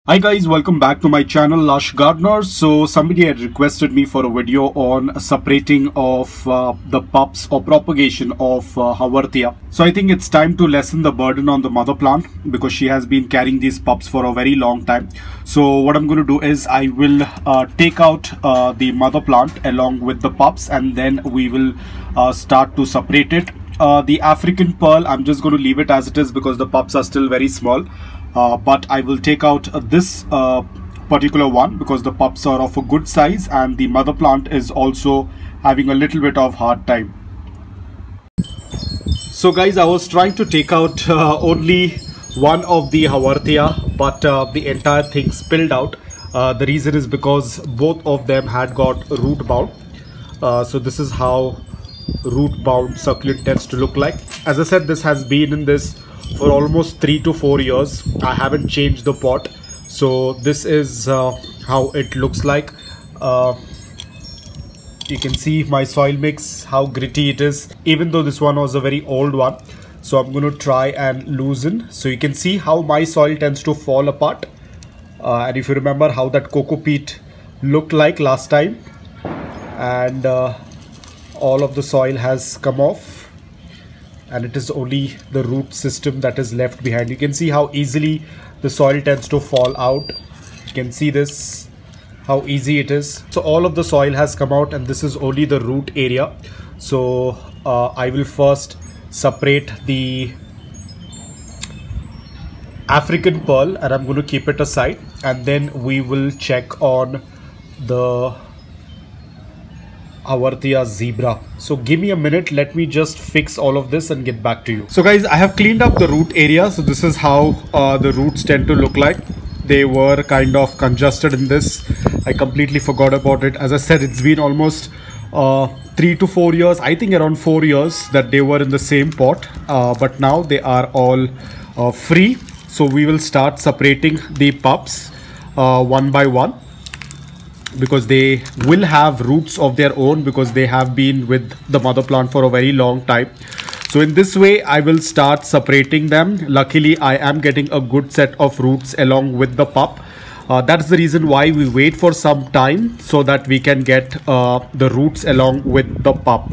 Hi guys, welcome back to my channel Lush Gardener. So somebody had requested me for a video on separating of the pups or propagation of Haworthia. So I think it's time to lessen the burden on the mother plant because she has been carrying these pups for a very long time. So what I'm going to do is I will take out the mother plant along with the pups, and then we will start to separate it. The African pearl, I'm just going to leave it as it is because the pups are still very small. But I will take out this particular one because the pups are of a good size and the mother plant is also having a little bit of hard time. So guys, I was trying to take out only one of the Haworthia, but the entire thing spilled out. The reason is because both of them had got root bound. So this is how root bound succulent tends to look like. As I said, this has been in this for almost 3 to 4 years. I haven't changed the pot, so this is how it looks like. You can see my soil mix, how gritty it is, even though this one was a very old one. So I'm going to try and loosen. So you can see how my soil tends to fall apart, and if you remember how that cocoa peat looked like last time, and all of the soil has come off, and it is only the root system that is left behind. You can see how easily the soil tends to fall out. You can see this, how easy it is. So all of the soil has come out and this is only the root area. So I will first separate the African pearl and I'm going to keep it aside, and then we will check on the Haworthia zebra. So give me a minute, let me just fix all of this and get back to you. So guys, I have cleaned up the root area. So this is how the roots tend to look like. They were kind of congested in this. I completely forgot about it. As I said, it's been almost 3 to 4 years, I think around 4 years that they were in the same pot, but now they are all free. So we will start separating the pups one by one, because they will have roots of their own because they have been with the mother plant for a very long time. So in this way I will start separating them. Luckily I am getting a good set of roots along with the pup. That's the reason why we wait for some time, so that we can get the roots along with the pup.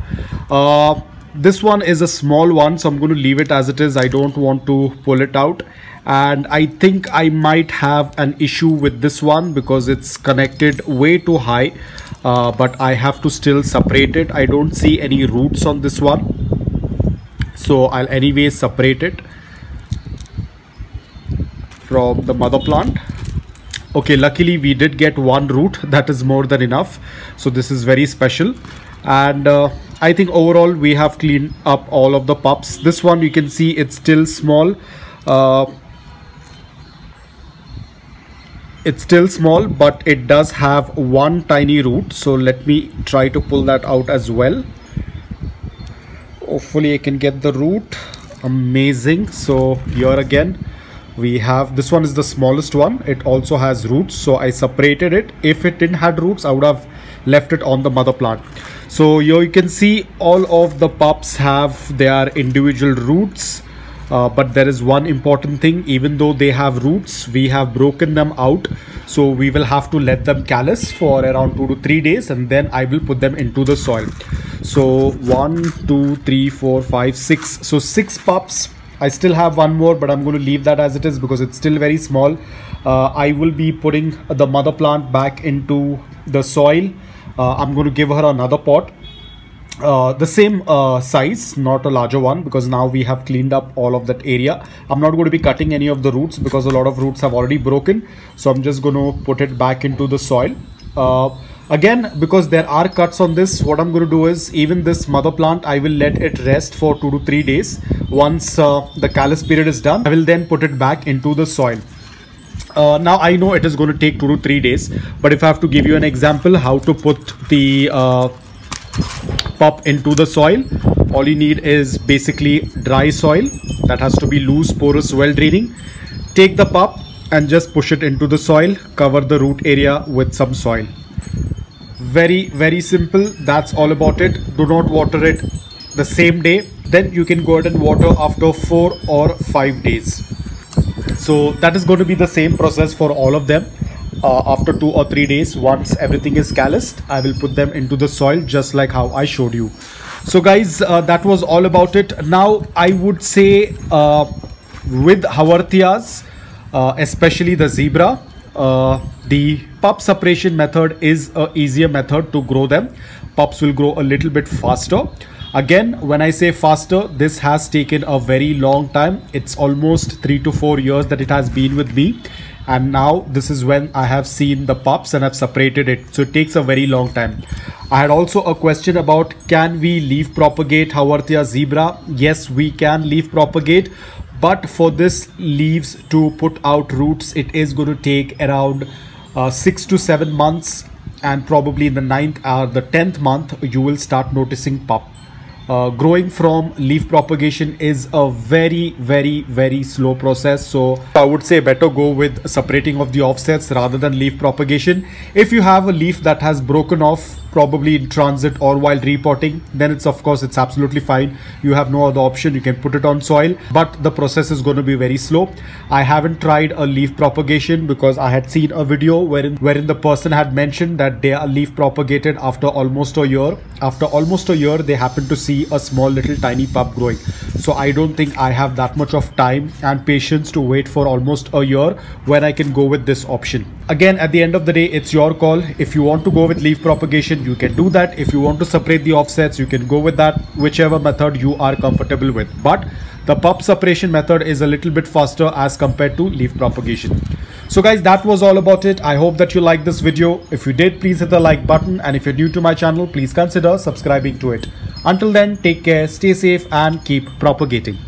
This one is a small one, so I'm going to leave it as it is. I don't want to pull it out. And I think I might have an issue with this one because it's connected way too high, but I have to still separate it. I don't see any roots on this one, so I'll anyway separate it from the mother plant. Okay, luckily we did get one root. That is more than enough. So this is very special. And I think overall we have cleaned up all of the pups. This one you can see it's still small. It's still small, but it does have one tiny root. So let me try to pull that out as well. Hopefully I can get the root. Amazing. So here again we have, this one is the smallest one. It also has roots, so I separated it. If it didn't have roots, I would have left it on the mother plant. So here you can see all of the pups have their individual roots. But there is one important thing. Even though they have roots, we have broken them out, so we will have to let them callus for around 2 to 3 days, and then I will put them into the soil. So 1 2 3 4 5 6, so 6 pups. I still have one more, but I'm going to leave that as it is because it's still very small. I will be putting the mother plant back into the soil. I'm going to give her another pot, the same size, not a larger one, because now we have cleaned up all of that area. I'm not going to be cutting any of the roots because a lot of roots have already broken, so I'm just going to put it back into the soil. Again, because there are cuts on this, what I'm going to do is, even this mother plant, I will let it rest for 2 to 3 days. Once the callus period is done, I will then put it back into the soil. Now I know it is going to take 2 to 3 days, but if I have to give you an example how to put the pup into the soil, all you need is basically dry soil that has to be loose, porous, well draining. Take the pup and just push it into the soil, cover the root area with some soil. Very simple. That's all about it. Do not water it the same day. Then you can go ahead and water after 4 or 5 days. So that is going to be the same process for all of them. After 2 or 3 days, once everything is calloused, I will put them into the soil just like how I showed you. So guys, that was all about it. Now I would say with Haworthias, especially the zebra, the pup separation method is a easier method to grow them. Pups will grow a little bit faster. Again, when I say faster, this has taken a very long time. It's almost 3 to 4 years that it has been with me. And now this is when I have seen the pups and I've separated it. So it takes a very long time. I had also a question about, can we leaf propagate Haworthia zebra? Yes, we can leaf propagate. But for this leaves to put out roots, it is going to take around 6 to 7 months. And probably in the 9th or the 10th month, you will start noticing pup. Growing from leaf propagation is a very slow process, so I would say better go with separating of the offsets rather than leaf propagation. If you have a leaf that has broken off, probably in transit or while repotting, then it's absolutely fine. You have no other option, you can put it on soil, but the process is going to be very slow. I haven't tried a leaf propagation because I had seen a video wherein the person had mentioned that they are leaf propagated after almost a year. After almost a year, they happen to see a small little tiny pup growing. So I don't think I have that much of time and patience to wait for almost a year when I can go with this option. Again, at the end of the day, it's your call. If you want to go with leaf propagation, you can do that. If you want to separate the offsets, you can go with that, whichever method you are comfortable with. But the pup separation method is a little bit faster as compared to leaf propagation. So guys, that was all about it. I hope that you liked this video. If you did, please hit the like button, and if you're new to my channel, please consider subscribing to it. Until then, take care, stay safe, and keep propagating.